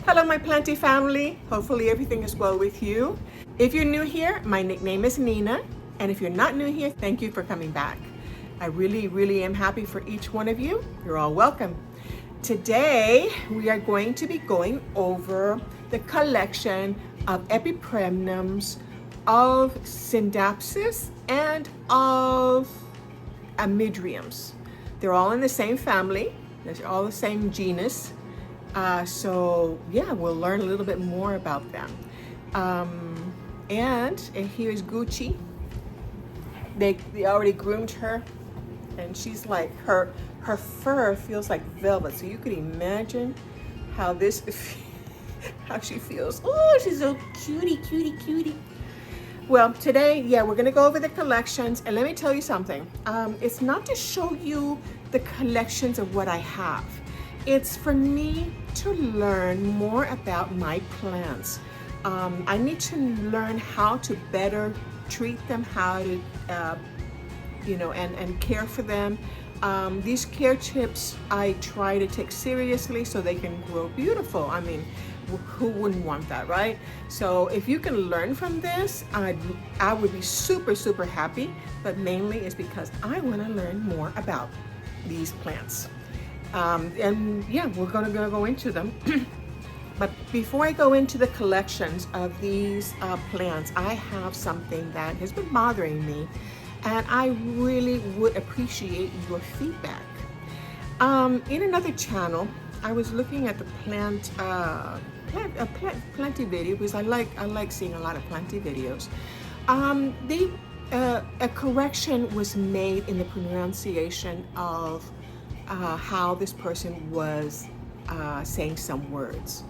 Hello, my planty family. Hopefully everything is well with you. If you're new here, my nickname is Nina. And if you're not new here, thank you for coming back. I really am happy for each one of you. You're all welcome. Today, we are going to be going over the collection of epipremnums, of Scindapsus, and of AMYDRIUMs. They're all in the same family. They're all the same genus. So yeah, we'll learn a little bit more about them. And here's Gucci. They already groomed her, and she's like, her fur feels like velvet. So you could imagine how how she feels. Oh, she's so cutie. Well, today, yeah, we're gonna go over the collections, and let me tell you something. It's not to show you the collections of what I have. It's for me to learn more about my plants. I need to learn how to better treat them, how to, and care for them. These care tips I try to take seriously so they can grow beautiful. I mean, who wouldn't want that, right? So if you can learn from this, I would be super happy, but mainly it's because I want to learn more about these plants. And yeah, we're gonna go into them. But before I go into the collections of these plants, I have something that has been bothering me, and I really would appreciate your feedback. In another channel, I was looking at the planty video, because I like seeing a lot of planty videos. A correction was made in the pronunciation of how this person was saying some words.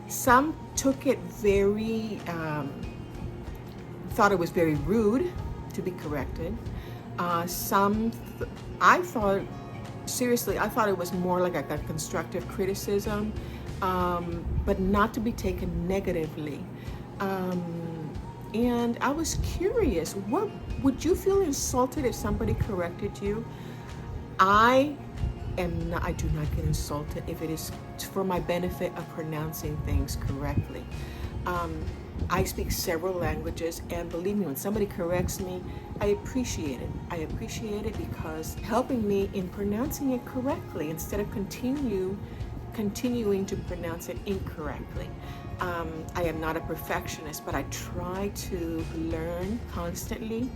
Some took it very, thought it was very rude to be corrected. I thought it was more like a constructive criticism, but not to be taken negatively. And I was curious, what would you feel insulted if somebody corrected you? I do not get insulted if it is for my benefit of pronouncing things correctly. I speak several languages, and believe me, when somebody corrects me, I appreciate it. I appreciate it because helping me in pronouncing it correctly instead of continuing to pronounce it incorrectly. I am not a perfectionist, but I try to learn constantly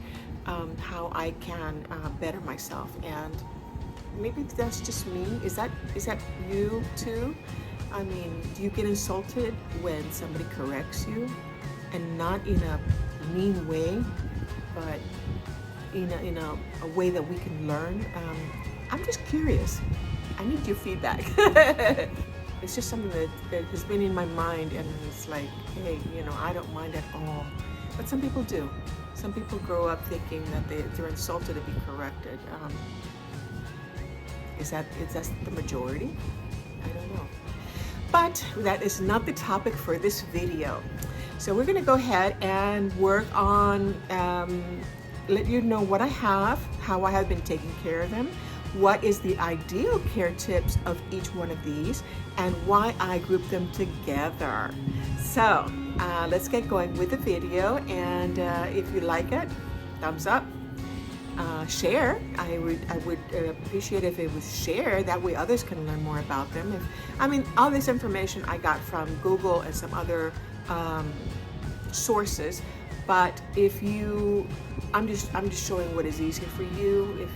how I can better myself. And maybe that's just me. Is that you too? I mean, do you get insulted when somebody corrects you, and not in a mean way, but in a way that we can learn? I'm just curious. I need your feedback. It's just something that has been in my mind, and it's like, hey, I don't mind at all. But some people do. Some people grow up thinking that they're insulted to be corrected. Is that the majority? I don't know. But that is not the topic for this video. So we're gonna go ahead and work on, let you know what I have, how I have been taking care of them, what is the ideal care tips of each one of these, and why I group them together. So let's get going with the video, and if you like it, thumbs up. Share. I would appreciate if it was shared. That way others can learn more about them. All this information I got from Google and some other sources. But I'm just showing what is easier for you. If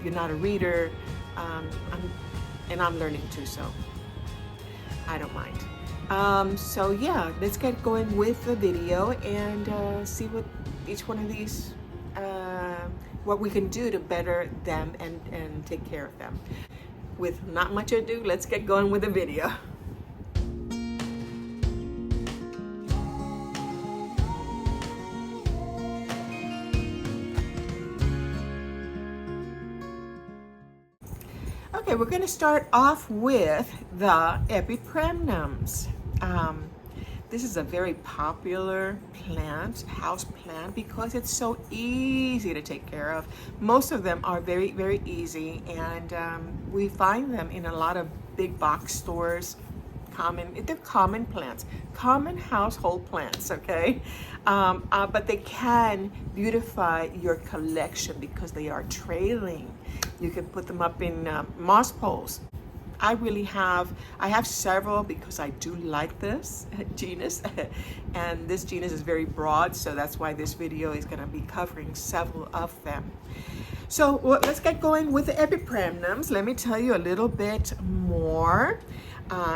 you're not a reader, and I'm learning too, so I don't mind. So yeah, let's get going with the video and see what each one of these. What we can do to better them and take care of them. With not much ado, let's get going with the video. Okay, we're going to start off with the epipremnums. This is a very popular house plant, because it's so easy to take care of. Most of them are very easy, and we find them in a lot of big box stores, they're common plants, common household plants, okay? But they can beautify your collection because they are trailing. You can put them up in moss poles. I have several because I do like this genus and this genus is very broad, so that's why this video is going to be covering several of them. So let's get going with the epipremnums. Let me tell you a little bit more.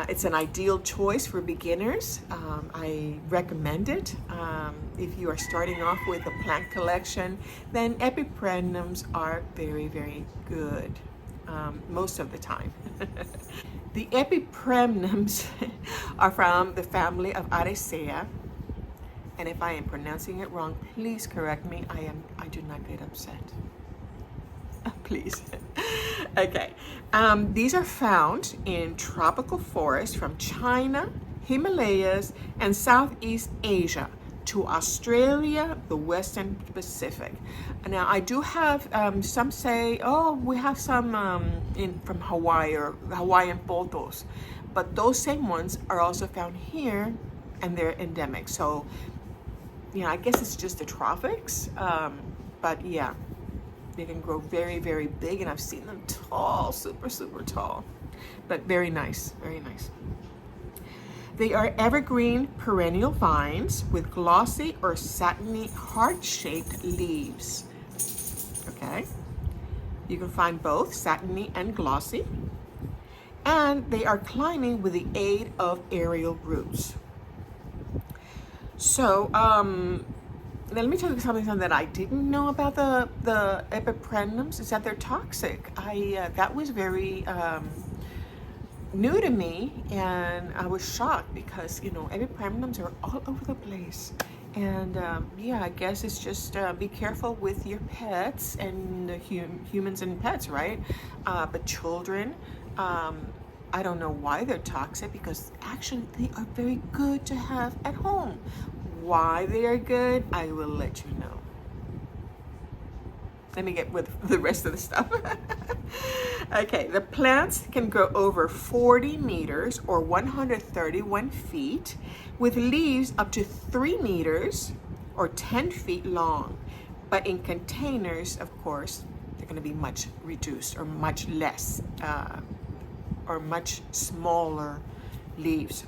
It's an ideal choice for beginners. I recommend it. If you are starting off with a plant collection, then epipremnums are very, very good. Most of the time. The epipremnums are from the family of Arecaceae, and if I am pronouncing it wrong, please correct me. I do not get upset. Please. Okay. These are found in tropical forests from China, Himalayas, and Southeast Asia to Australia, the Western Pacific. Now, I do have some say, oh, we have some from Hawaii or Hawaiian pothos, but those same ones are also found here, and they're endemic. So, yeah, I guess it's just the tropics, but yeah, they can grow very, very big, and I've seen them tall, super, super tall, but very nice, very nice. They are evergreen perennial vines with glossy or satiny heart-shaped leaves. Okay, you can find both satiny and glossy, and they are climbing with the aid of aerial roots. So let me tell you something that I didn't know about the epipremnums is that they're toxic. That was very new to me, and I was shocked because, you know, epipremnums are all over the place. And yeah, I guess it's just be careful with your pets and humans and pets, right? But children, I don't know why they're toxic, because actually they are very good to have at home. Why they are good, I will let you know. Let me get with the rest of the stuff. Okay, the plants can grow over 40 meters or 131 feet with leaves up to 3 meters or 10 feet long. But in containers, of course, they're going to be much reduced or much less or much smaller leaves.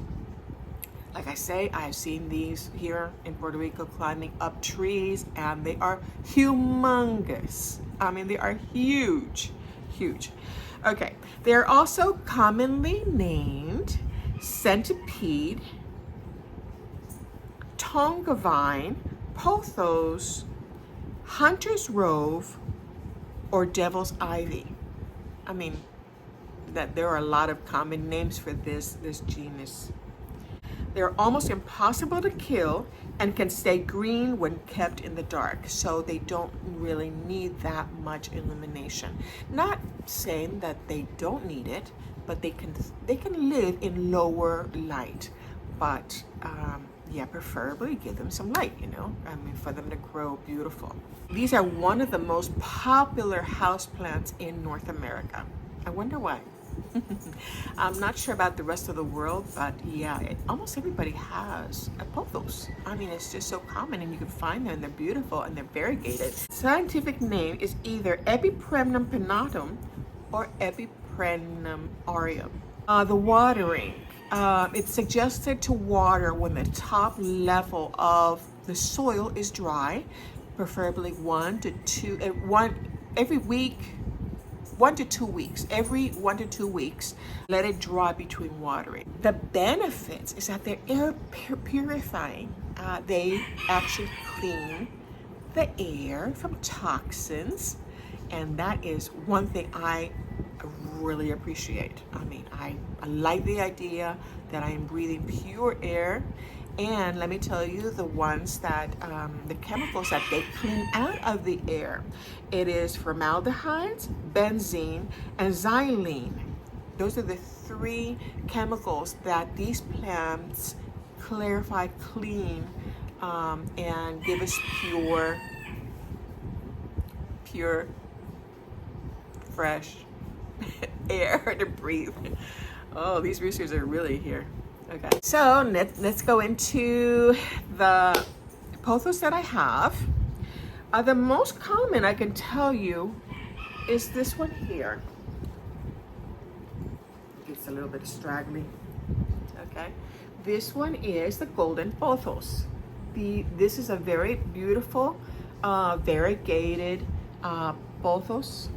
Like I say, I've seen these here in Puerto Rico climbing up trees, and they are humongous. I mean, they are huge, huge. Okay, they are also commonly named centipede, tonga vine, pothos, hunter's rove, or devil's ivy. I mean, that there are a lot of common names for this genus. They're almost impossible to kill and can stay green when kept in the dark, so they don't really need that much illumination. Not saying that they don't need it, but they can live in lower light. But yeah, preferably give them some light, you know, I mean, for them to grow beautiful. These are one of the most popular houseplants in North America. I wonder why. I'm not sure about the rest of the world, but yeah, almost everybody has a pothos. I mean, it's just so common, and you can find them, and they're beautiful, and they're variegated. Scientific name is either Epipremnum pinnatum or Epipremnum aureum. The watering. It's suggested to water when the top level of the soil is dry, preferably 1 to 2 weeks. Every 1 to 2 weeks, let it dry between watering. The benefits is that they're air purifying. They actually clean the air from toxins, and that is one thing I really appreciate. I mean, I like the idea that I am breathing pure air. And let me tell you, the ones that, the chemicals that they clean out of the air, it is formaldehydes, benzene, and xylene. Those are the 3 chemicals that these plants clarify, clean, and give us pure, fresh air to breathe. Oh, these roosters are really here. Okay, so let's go into the pothos that I have. The most common I can tell you is this one here. It's a little bit straggly. Okay, this one is the golden pothos. This is a very beautiful, variegated pothos.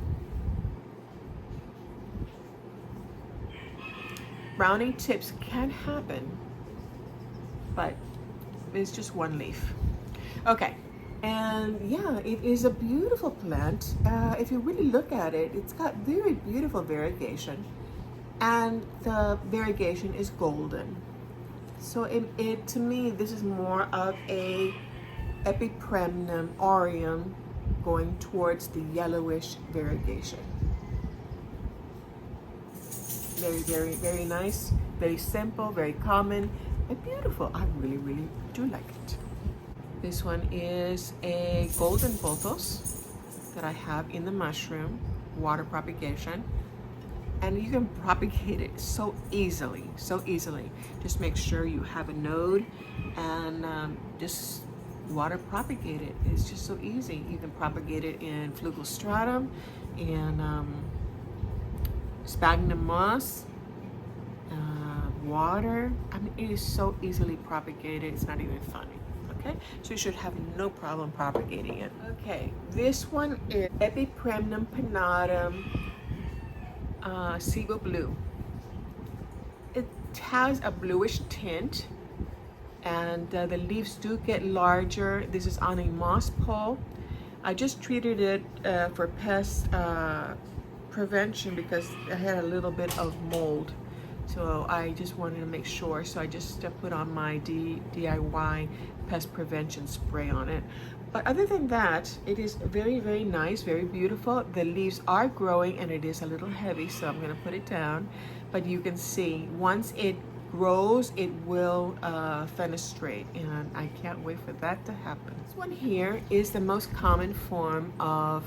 Browning tips can happen, but it's just one leaf. Okay, and yeah, it is a beautiful plant. If you really look at it, it's got very beautiful variegation, and the variegation is golden. So it to me, this is more of a EPIPREMNUM aureum going towards the yellowish variegation. Very, very, very nice, very simple, very common, and beautiful. I really, really do like it. This one is a golden pothos that I have in the mushroom, water propagation. And you can propagate it so easily, so easily. Just make sure you have a node and just water propagate it. It's just so easy. You can propagate it in flugelstratum and sphagnum moss, water. I mean, it is so easily propagated. It's not even funny. Okay, so you should have no problem propagating it. Okay, this one is EPIPREMNUM pinnatum. Cebu blue. It has a bluish tint, and the leaves do get larger. This is on a moss pole. I just treated it for pest prevention because I had a little bit of mold, so I just wanted to make sure. So I just put on my DIY pest prevention spray on it. But other than that, it is very, very nice, very beautiful. The leaves are growing and it is a little heavy, so I'm gonna put it down. But you can see, once it grows, it will fenestrate, and I can't wait for that to happen. This one here is the most common form of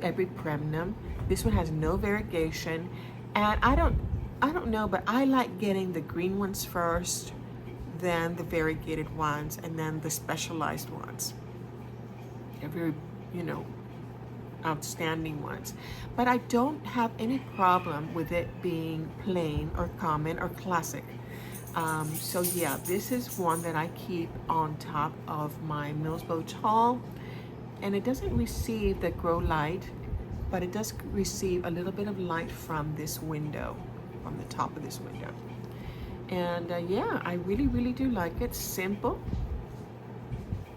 EPIPREMNUM. This one has no variegation, and I don't know, but I like getting the green ones first, then the variegated ones, and then the specialized ones. They're very, outstanding ones. But I don't have any problem with it being plain or common or classic. So yeah, this is one that I keep on top of my Millsbow tall, and it doesn't receive the grow light, but it does receive a little bit of light from this window, from the top of this window. And yeah, I really, really do like it. Simple,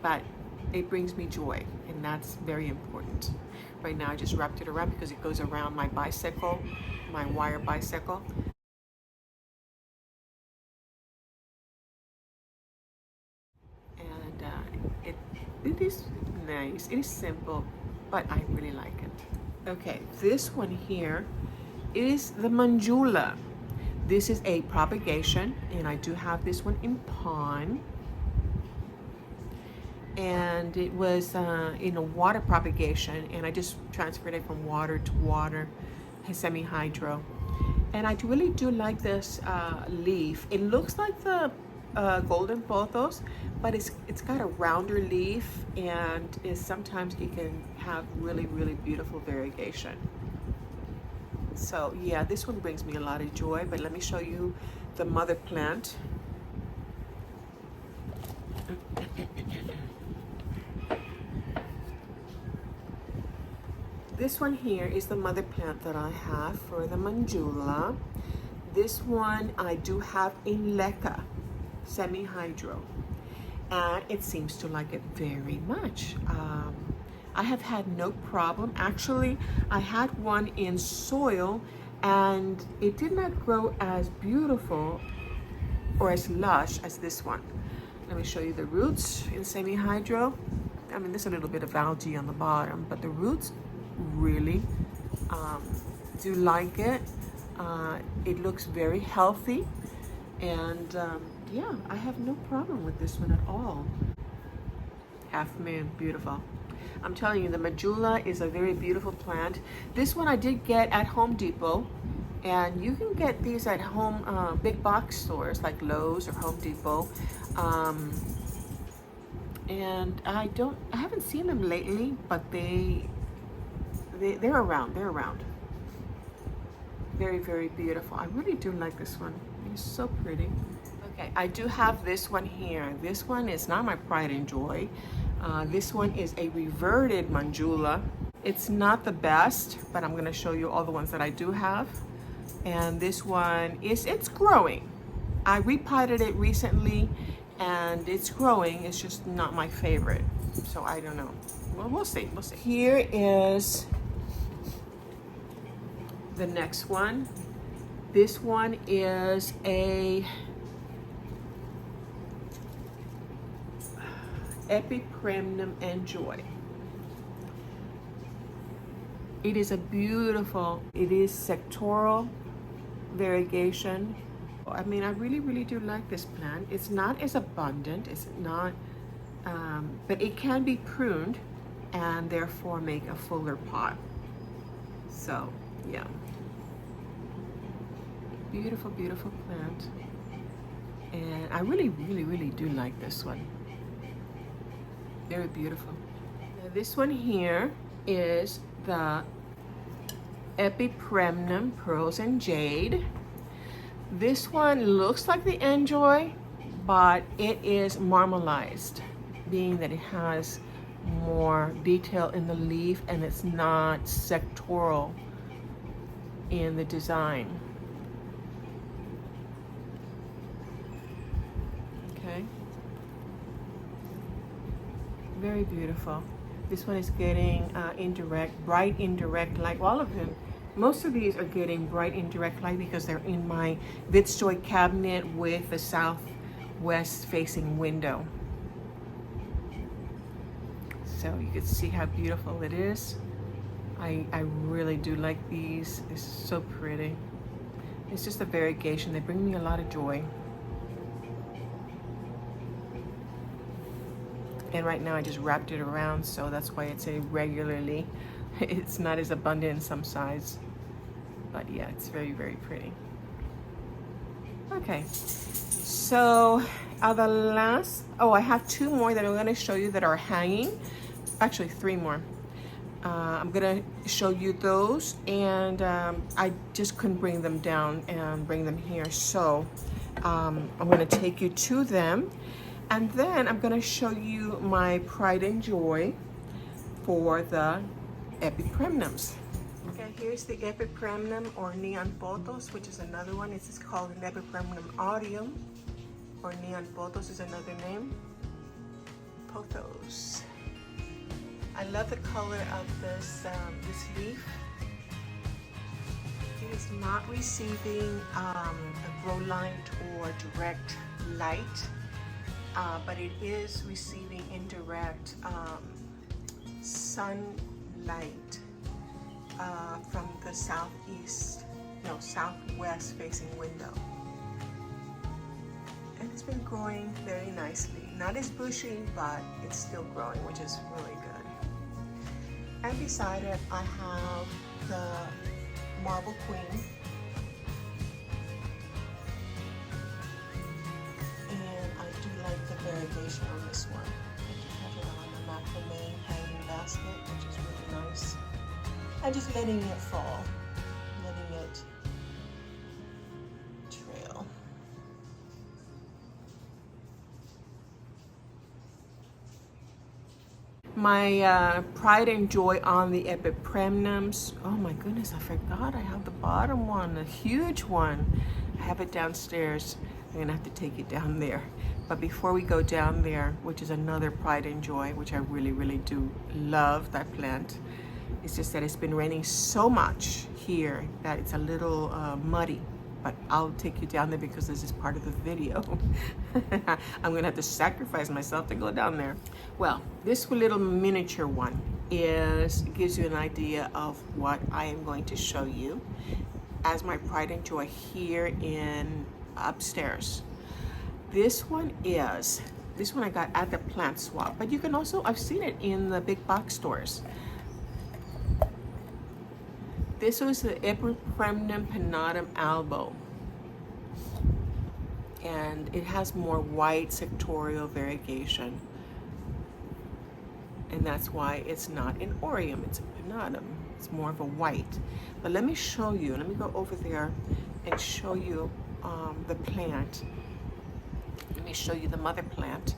but it brings me joy, and that's very important. Right now I just wrapped it around because it goes around my bicycle, my wire bicycle. And it is nice, it is simple, but I really like it. Okay, this one here is the mandula. This is a propagation, and I do have this one in pond. And it was in a water propagation, and I just transferred it from water to water, semi-hydro. And I really do like this leaf. It looks like the golden pothos, but it's got a rounder leaf, and sometimes it can have really, really beautiful variegation. So yeah, this one brings me a lot of joy, but let me show you the mother plant. This one here is the mother plant that I have for the mandula. This one I do have in leca, semi-hydro, and it seems to like it very much. I have had no problem. Actually, I had one in soil, and it did not grow as beautiful or as lush as this one. Let me show you the roots in semi-hydro. I mean, there's a little bit of algae on the bottom, but the roots really do like it. It looks very healthy, and yeah, I have no problem with this one at all. Half moon, beautiful. I'm telling you, the mandula is a very beautiful plant. This one I did get at Home Depot, And you can get these at home, big box stores like Lowe's or Home Depot. And I haven't seen them lately, but they're around. They're around. Very, very beautiful. I really do like this one. It's so pretty. Okay, I do have this one here. This one is not my pride and joy. This one is a reverted mandula. It's not the best, but I'm gonna show you all the ones that I do have. And this one it's growing. I repotted it recently and it's growing. It's just not my favorite. So I don't know. Well, we'll see. Here is the next one. This one is a EPIPREMNUM and Joy. It is a beautiful, it is sectoral variegation. I mean, I really, really do like this plant. It's not as abundant, it's not, but it can be pruned and therefore make a fuller pot. So, yeah. Beautiful, beautiful plant. And I really, really, really do like this one. Very beautiful. Now this one here is the EPIPREMNUM Pearls and Jade. This one looks like the Enjoy, but it is marmalized, being that it has more detail in the leaf and it's not sectoral in the design. Okay. Very beautiful. This one is getting bright indirect light. All of them, most of these are getting bright indirect light because they're in my Fitzjoy cabinet with the southwest facing window. So you can see how beautiful it is. I really do like these. This is so pretty. It's just a variegation. They bring me a lot of joy. And right now I just wrapped it around, so that's why it's irregularly. It's not as abundant in some size. But yeah, it's very, very pretty. Okay, so the last, I have two more that I'm gonna show you that are hanging. Actually, three more. I'm gonna show you those, and I just couldn't bring them down and bring them here. So I'm gonna take you to them. And then I'm gonna show you my pride and joy for the EPIPREMNUMs. Okay, here's the EPIPREMNUM or Neon Potos, which is another one. This is called an EPIPREMNUM Audium, or Neon Potos is another name. Pothos. I love the color of this leaf. It is not receiving a grow light or direct light. But it is receiving indirect sunlight from the southwest facing window. And it's been growing very nicely. Not as bushy, but it's still growing, which is really good. And beside it, I have the Marble Queen. Variegation on this one. I do have it on a macrame hanging basket, which is really nice. I'm just letting it fall, letting it trail. My pride and joy on the EPIPREMNUMs. Oh my goodness, I forgot I have the bottom one, a huge one. I have it downstairs. I'm gonna have to take it down there. But before we go down there, which is another pride and joy, which I really, really do love that plant. It's just that it's been raining so much here that it's a little muddy. But I'll take you down there because this is part of the video. I'm gonna have to sacrifice myself to go down there. Well, this little miniature one gives you an idea of what I am going to show you as my pride and joy here in upstairs. This one I got at the plant swap, but you can also, I've seen it in the big box stores. This was the EPIPREMNUM pinnatum albo, and it has more white sectorial variegation, and that's why it's not an aureum, it's a pinnatum. It's more of a white. But let me show you, let me go over there and show you the plant. Let me show you the mother plant.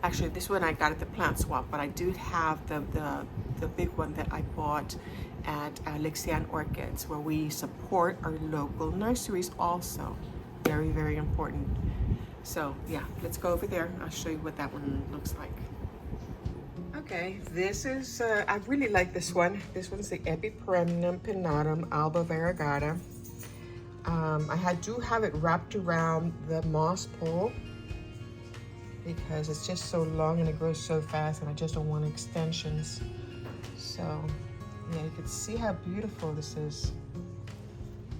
Actually, this one I got at the plant swap, but I do have the big one that I bought at Lixian Orchids, where we support our local nurseries also. Very, very important. So yeah, let's go over there. I'll show you what that one looks like. Okay, this is, I really like this one. This one's the EPIPREMNUM pinnatum alba variegata. I do have it wrapped around the moss pole because it's just so long and it grows so fast, and I just don't want extensions. So yeah, you can see how beautiful this is.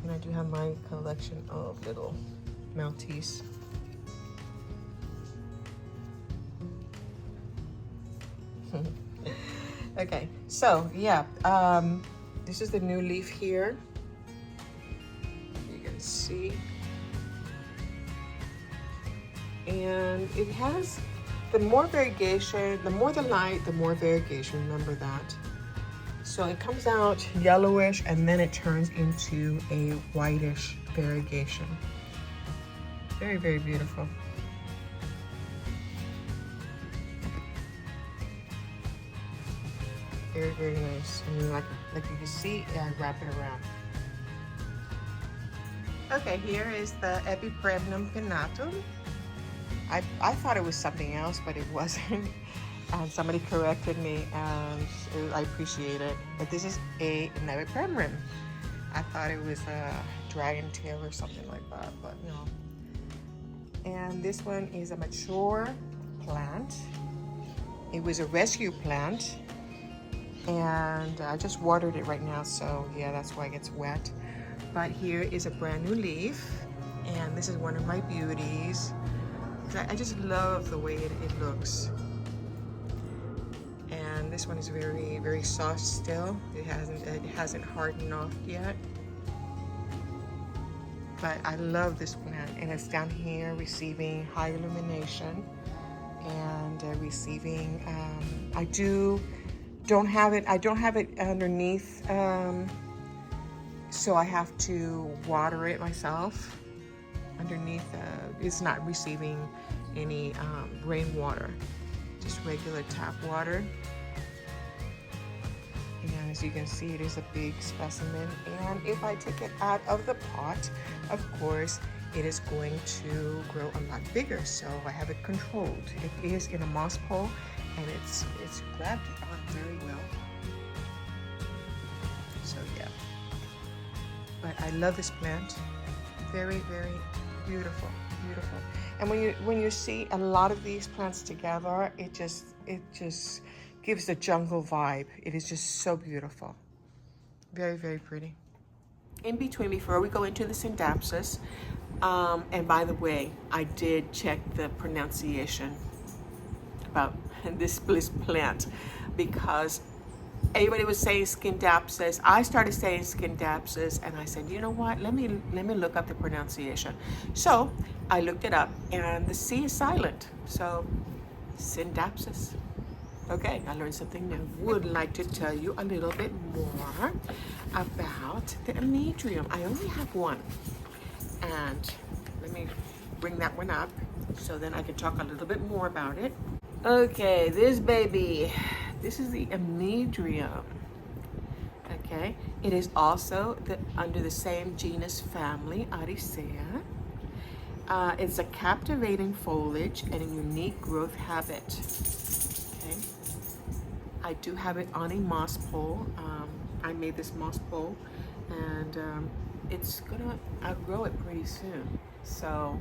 And I do have my collection of little Maltese. Okay, so yeah, this is the new leaf here. You can see. And it has, the more variegation, the more the light, the more variegation, remember that. So it comes out yellowish and then it turns into a whitish variegation. Very, very beautiful. Very, very nice. And like you can see, I wrap it around. Okay, here is the EPIPREMNUM pinnatum. I thought it was something else, but it wasn't. And somebody corrected me, and I appreciate it. But this is a EPIPREMNUM. I thought it was a dragon tail or something like that, but no. And this one is a mature plant. It was a rescue plant, and I just watered it right now, so yeah, that's why it gets wet. But here is a brand new leaf, and this is one of my beauties. I just love the way it looks. And this one is very, very soft still. It hasn't hardened off yet. But I love this plant, and it's down here receiving high illumination and receiving. I don't have it underneath, so I have to water it myself. Underneath, it's not receiving any rainwater, just regular tap water. And as you can see, it is a big specimen. And if I take it out of the pot, of course, it is going to grow a lot bigger. So I have it controlled. It is in a moss pole, and it's grabbed on very well. So yeah, but I love this plant. Very, very beautiful, beautiful. And when you see a lot of these plants together, it just gives the jungle vibe. It is just so beautiful. Very, very pretty. In between, before we go into the Scindapsus, and by the way, I did check the pronunciation about this plant, because everybody was saying Scindapsus. I started saying Scindapsus, and I said, you know what? Let me look up the pronunciation. So I looked it up, and the C is silent. So Scindapsus. Okay, I learned something new. Would like to tell you a little bit more about the AMYDRIUM. I only have one, and let me bring that one up so then I can talk a little bit more about it. Okay, this baby. This is the AMYDRIUM. Okay, it is also under the same genus family, Aricea. It's a captivating foliage and a unique growth habit. Okay, I do have it on a moss pole. I made this moss pole, and it's gonna outgrow it pretty soon. So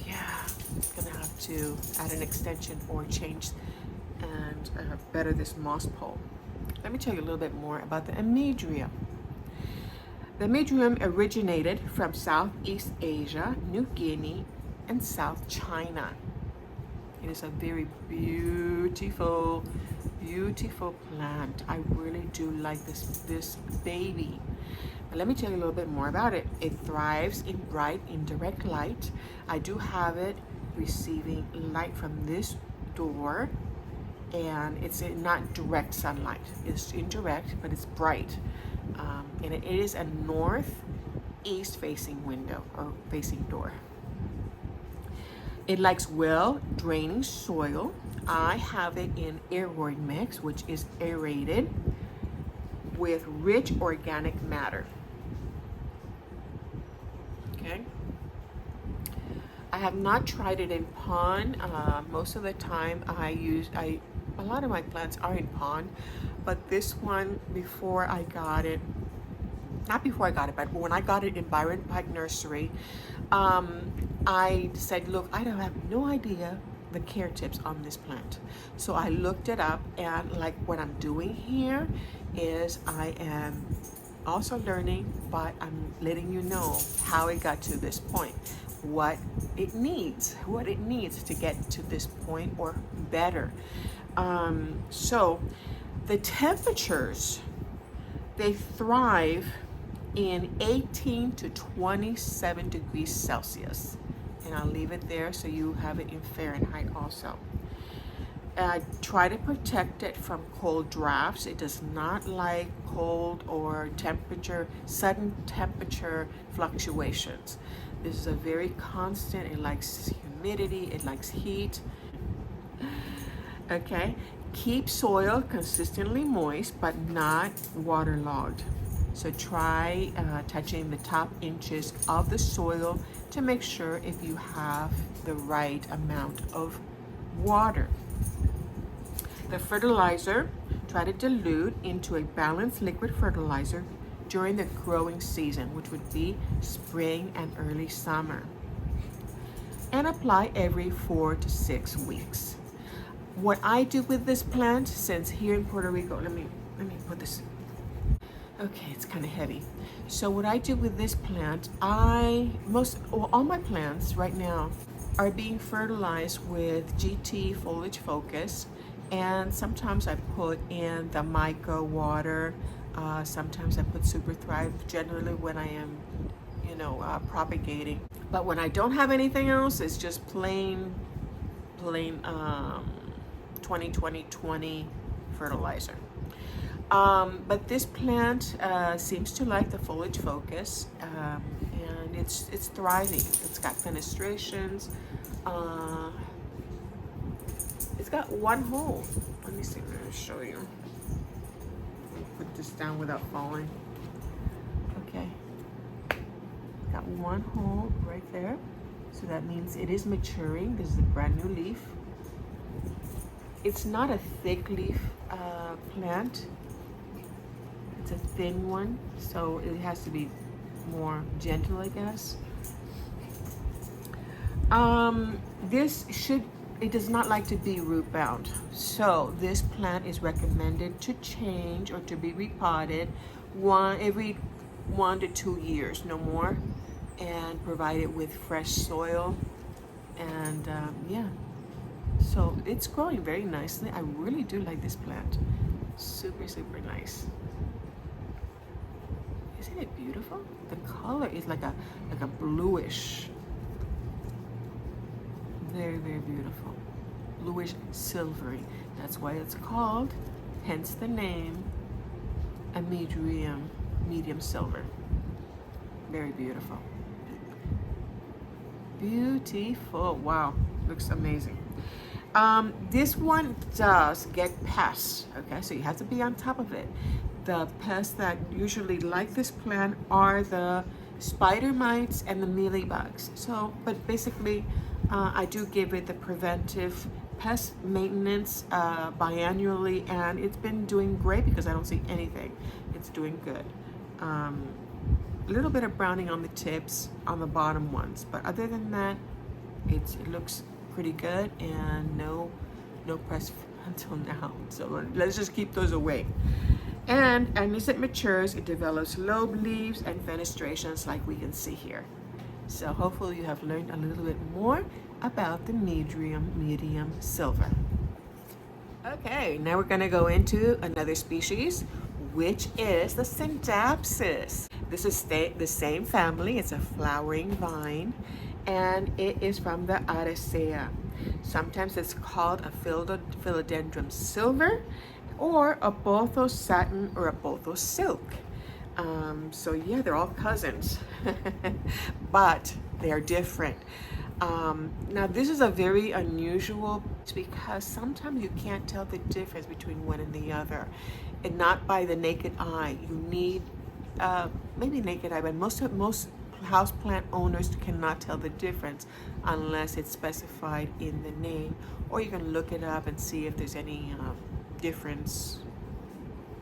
yeah, gonna have to add an extension or change and better this moss pole. Let me tell you a little bit more about the AMYDRIUM. The AMYDRIUM originated from Southeast Asia, New Guinea, and South China. It is a very beautiful beautiful plant. I really do like this baby. Now, let me tell you a little bit more about it. It thrives in bright indirect light. I do have it receiving light from this door, and it's not direct sunlight. It's indirect, but it's bright. And it is a northeast facing window or facing door. It likes well draining soil. I have it in aeroid mix, which is aerated with rich organic matter. Okay. I have not tried it in pond. Most of the time a lot of my plants are in pond, but this one, before I got it, not before I got it, but when I got it in Byron Pike Nursery, I said, look, I don't have no idea the care tips on this plant. So I looked it up, and like what I'm doing here is I am also learning, but I'm letting you know how it got to this point, what it needs to get to this point or better. So the temperatures, they thrive in 18 to 27 degrees Celsius. And I'll leave it there so you have it in Fahrenheit also. Try to protect it from cold drafts. It does not like cold or sudden temperature fluctuations. This is a very constant. It likes humidity, it likes heat. Okay, keep soil consistently moist but not waterlogged. So try touching the top inches of the soil to make sure if you have the right amount of water. The fertilizer, try to dilute into a balanced liquid fertilizer during the growing season, which would be spring and early summer. And apply every 4 to 6 weeks. What I do with this plant, since here in Puerto Rico, let me put this. Okay, it's kind of heavy. So what I do with this plant, all my plants right now are being fertilized with GT Foliage Focus, and sometimes I put in the mica water. Sometimes I put Super Thrive, generally when I am, propagating. But when I don't have anything else, it's just plain 20-20-20 fertilizer. But this plant seems to like the foliage focus, and it's thriving. It's got fenestrations. It's got one hole. Let me see. Let me show you. Put this down without falling. Okay. Got one hole right there. So that means it is maturing. This is a brand new leaf. It's not a thick leaf plant. It's a thin one, so it has to be more gentle, I guess. It does not like to be root bound. So this plant is recommended to change or to be repotted every 1 to 2 years, no more, and provide it with fresh soil. And yeah, so it's growing very nicely. I really do like this plant. Super, super nice. Isn't it beautiful? The color is like a bluish. Very, very beautiful. Bluish silvery. That's why it's called, hence the name, AMYDRIUM medium silver. Very beautiful. Beautiful. Wow, looks amazing. This one does get pests, okay, so you have to be on top of it. The pests that usually like this plant are the spider mites and the mealybugs. So, but basically, I do give it the preventive pest maintenance biannually, and it's been doing great because I don't see anything. It's doing good. A little bit of browning on the tips, on the bottom ones, but other than that, it looks pretty good, and no pests until now. So let's just keep those away. And as it matures, it develops lobe leaves and fenestrations like we can see here. So hopefully you have learned a little bit more about the AMYDRIUM medium silver. Okay, now we're gonna go into another species, which is the Scindapsus. This is the same family. It's a flowering vine, and it is from the Araceae. Sometimes it's called a philodendron silver, or a Bothos satin, or a Bothos silk. So yeah, they're all cousins, but they're different. Now this is a very unusual because sometimes you can't tell the difference between one and the other, and not by the naked eye. You need maybe naked eye, but most houseplant owners cannot tell the difference unless it's specified in the name, or you can look it up and see if there's any difference.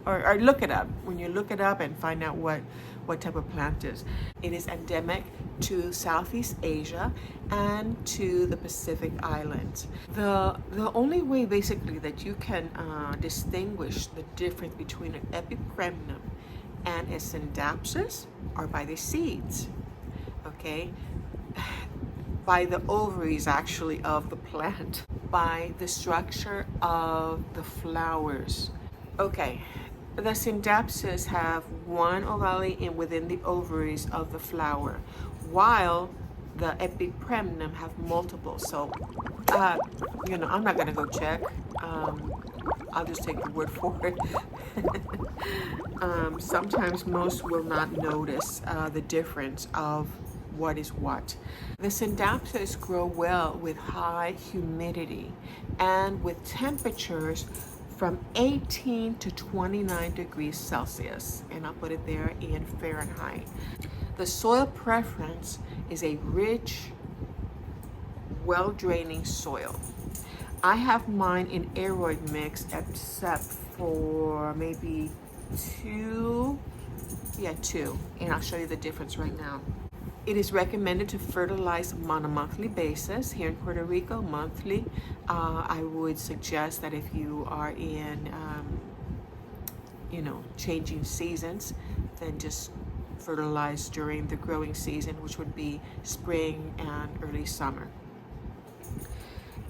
Or look it up. When you look it up and find out what type of plant it is. It is endemic to Southeast Asia and to the Pacific Islands. The only way basically that you can distinguish the difference between an epipremnum and a Scindapsus are by the seeds, okay? By the ovaries actually of the plant, by the structure of the flowers. Okay, the Scindapsus have one ovale within the ovaries of the flower, while the epipremnum have multiple. So, I'm not gonna go check. I'll just take the word for it. Sometimes most will not notice the difference of what is what. The Scindapsus grow well with high humidity and with temperatures from 18 to 29 degrees Celsius, and I'll put it there in Fahrenheit. The soil preference is a rich, well-draining soil. I have mine in aeroid mix except for maybe two, and I'll show you the difference right now. It is recommended to fertilize on a monthly basis. Here in Puerto Rico, monthly. I would suggest that if you are in, changing seasons, then just fertilize during the growing season, which would be spring and early summer.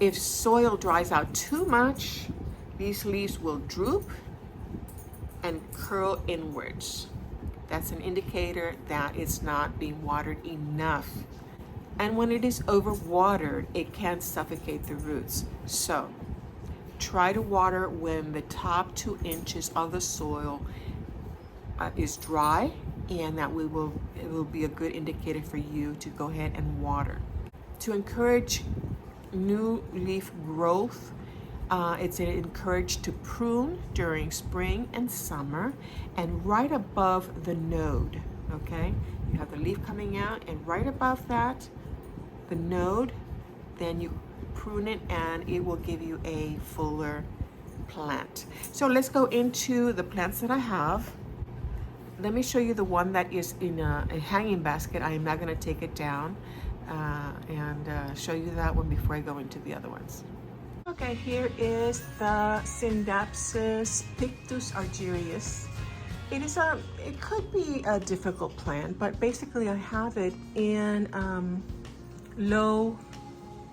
If soil dries out too much, these leaves will droop and curl inwards. That's an indicator that it's not being watered enough. And when it is overwatered, it can suffocate the roots. So try to water when the top 2 inches of the soil is dry, and it will be a good indicator for you to go ahead and water. To encourage new leaf growth, it's encouraged to prune during spring and summer and right above the node, okay? You have the leaf coming out, and right above that, the node, then you prune it and it will give you a fuller plant. So let's go into the plants that I have. Let me show you the one that is in a hanging basket. I am not gonna take it down and show you that one before I go into the other ones. Okay, here is the Scindapsus Pictus argyrius. It could be a difficult plant, but basically I have it in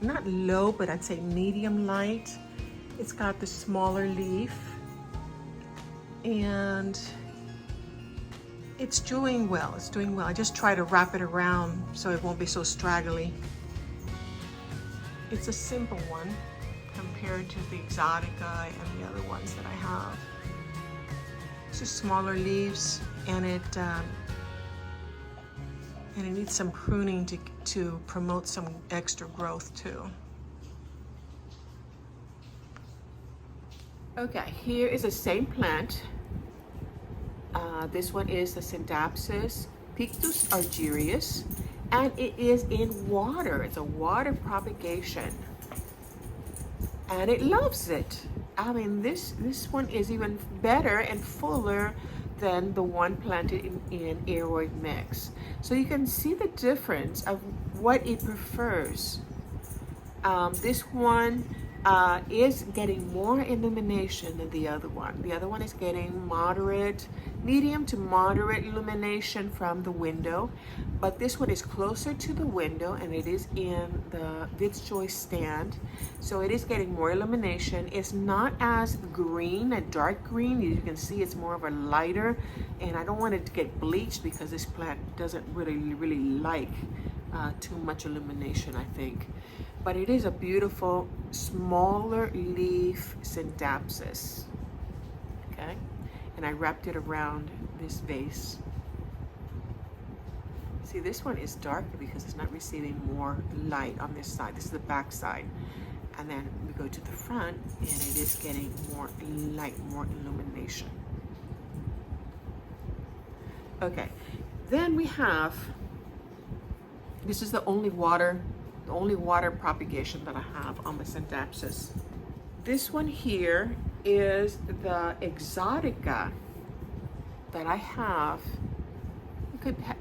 not low, but I'd say medium light. It's got the smaller leaf, and it's doing well. I just try to wrap it around so it won't be so straggly. It's a simple one compared to the Exotica and the other ones that I have. It's just smaller leaves, and it needs some pruning to promote some extra growth too. Okay, here is the same plant. This one is the Scindapsus Pictus argyrius, and it is in water. It's a water propagation, and it loves it. I mean, this one is even better and fuller than the one planted in aeroid mix. So you can see the difference of what it prefers. This one is getting more illumination than the other one. The other one is getting moderate medium to moderate illumination from the window, but this one is closer to the window and it is in the Vitz joist stand, so it is getting more illumination. It's not as green, a dark green. You can see it's more of a lighter, and I don't want it to get bleached because this plant doesn't really like too much illumination, I think. But it is a beautiful smaller leaf Scindapsus. Okay, and I wrapped it around this vase. See, this one is darker because it's not receiving more light on this side. This is the back side. And then we go to the front and it is getting more light, more illumination. Okay, then we have, this is the only water propagation that I have on the Scindapsus. This one here is the Exotica that I have.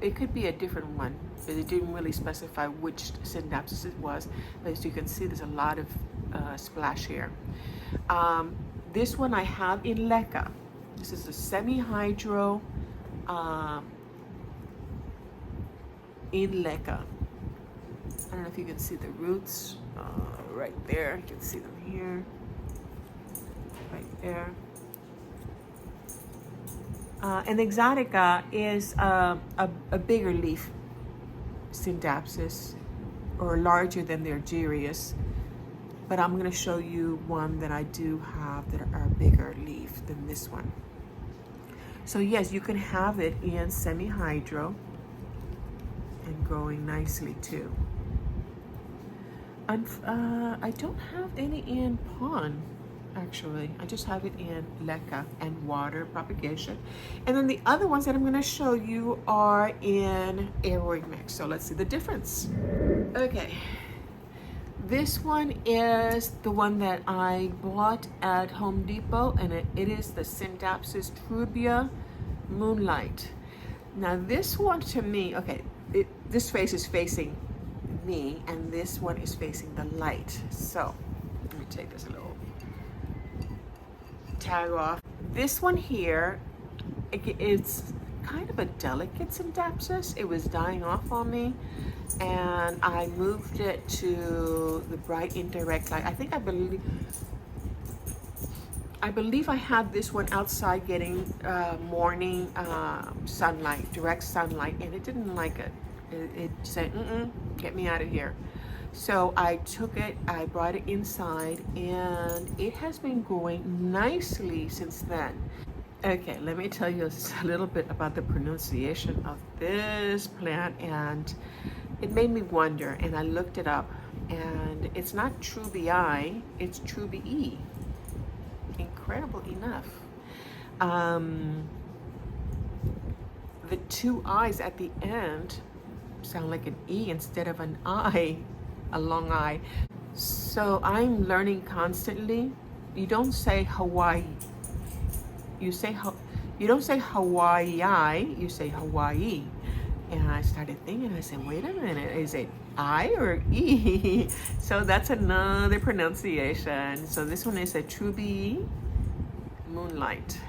It could be a different one, but it didn't really specify which Scindapsus it was. But as you can see, there's a lot of splash here. This one I have in Leca. This is a semi-hydro in Leca. I don't know if you can see the roots right there. You can see them here, right there. And Exotica is a bigger leaf Scindapsus, or larger than the Argyrius. But I'm going to show you one that I do have that are bigger leaf than this one. So yes, you can have it in semi-hydro and growing nicely too. And I don't have any in pond, actually. I just have it in Leca and water propagation. And then the other ones that I'm going to show you are in aeroid mix. So let's see the difference. Okay. This one is the one that I bought at Home Depot, and it is the Scindapsus Trubia Moonlight. Now this one to me, okay, this face is facing me and this one is facing the light. So let me take this little tag off. This one here, it's kind of a delicate Scindapsus. It was dying off on me, and I moved it to the bright indirect light. I believe I had this one outside getting morning sunlight, direct sunlight, and it didn't like it. It said, get me out of here. So I took it, I brought it inside, and it has been growing nicely since then. Okay, let me tell you a little bit about the pronunciation of this plant, and it made me wonder, and I looked it up, and it's not Trubii, it's Trubii. Incredible enough. The two I's at the end sound like an E instead of an I, a long I. So I'm learning constantly. You don't say Hawaii. You don't say Hawaii, you say Hawaii. And I started thinking, I said, wait a minute, is it I or E? So that's another pronunciation. So this one is a Trubii Moonlight.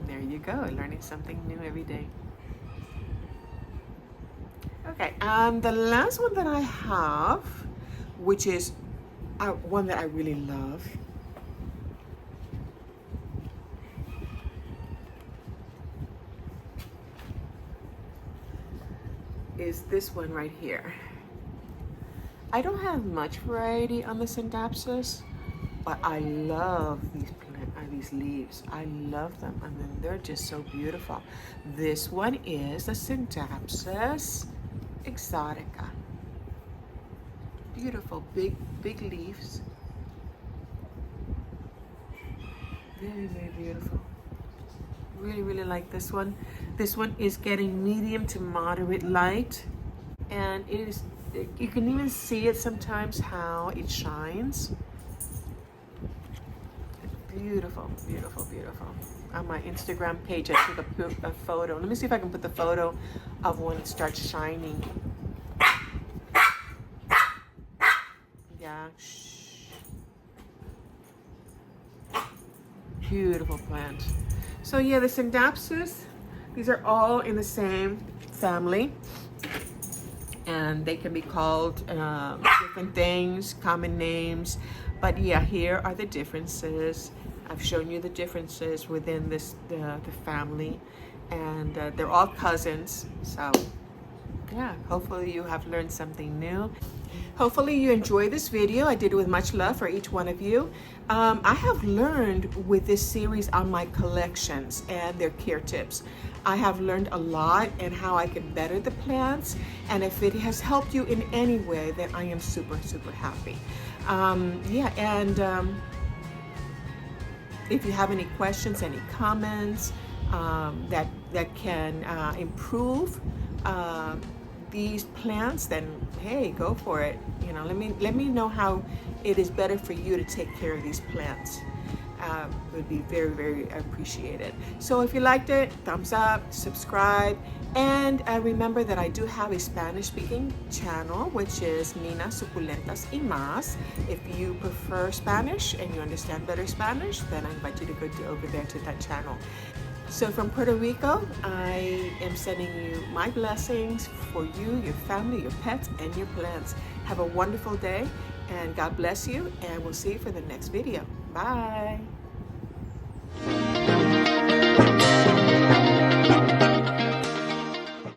There you go, learning something new every day. Okay, and the last one that I have, which is one that I really love, is this one right here. I don't have much variety on the Scindapsus, but I love these leaves. I love them. I mean, they're just so beautiful. This one is the Scindapsus Exotica. Beautiful, big leaves. Very, very beautiful. Really like this one. This one is getting medium to moderate light, and it is, you can even see it sometimes how it shines. Beautiful, beautiful, beautiful. On my Instagram page, I took a photo. Let me see if I can put the photo of when it starts shining. Yeah. Beautiful plant. So yeah, the Scindapsus, these are all in the same family, and they can be called different things, common names. But yeah, here are the differences. I've shown you the differences within this the family, and they're all cousins. So yeah, hopefully you have learned something new. Hopefully you enjoyed this video. I did it with much love for each one of you. I have learned with this series on my collections and their care tips. I have learned a lot and how I can better the plants. And if it has helped you in any way, then I am super, super happy. If you have any questions, any comments that can improve these plants, then hey, go for it. You know, let me know how it is better for you to take care of these plants. It would be very, very appreciated. So if you liked it, thumbs up, subscribe, and remember that I do have a Spanish-speaking channel, which is Nina Suculentas y Más. If you prefer Spanish and you understand better Spanish, then I invite you to go over there to that channel. So from Puerto Rico, I am sending you my blessings for you, your family, your pets, and your plants. Have a wonderful day, and God bless you, and we'll see you for the next video. Bye.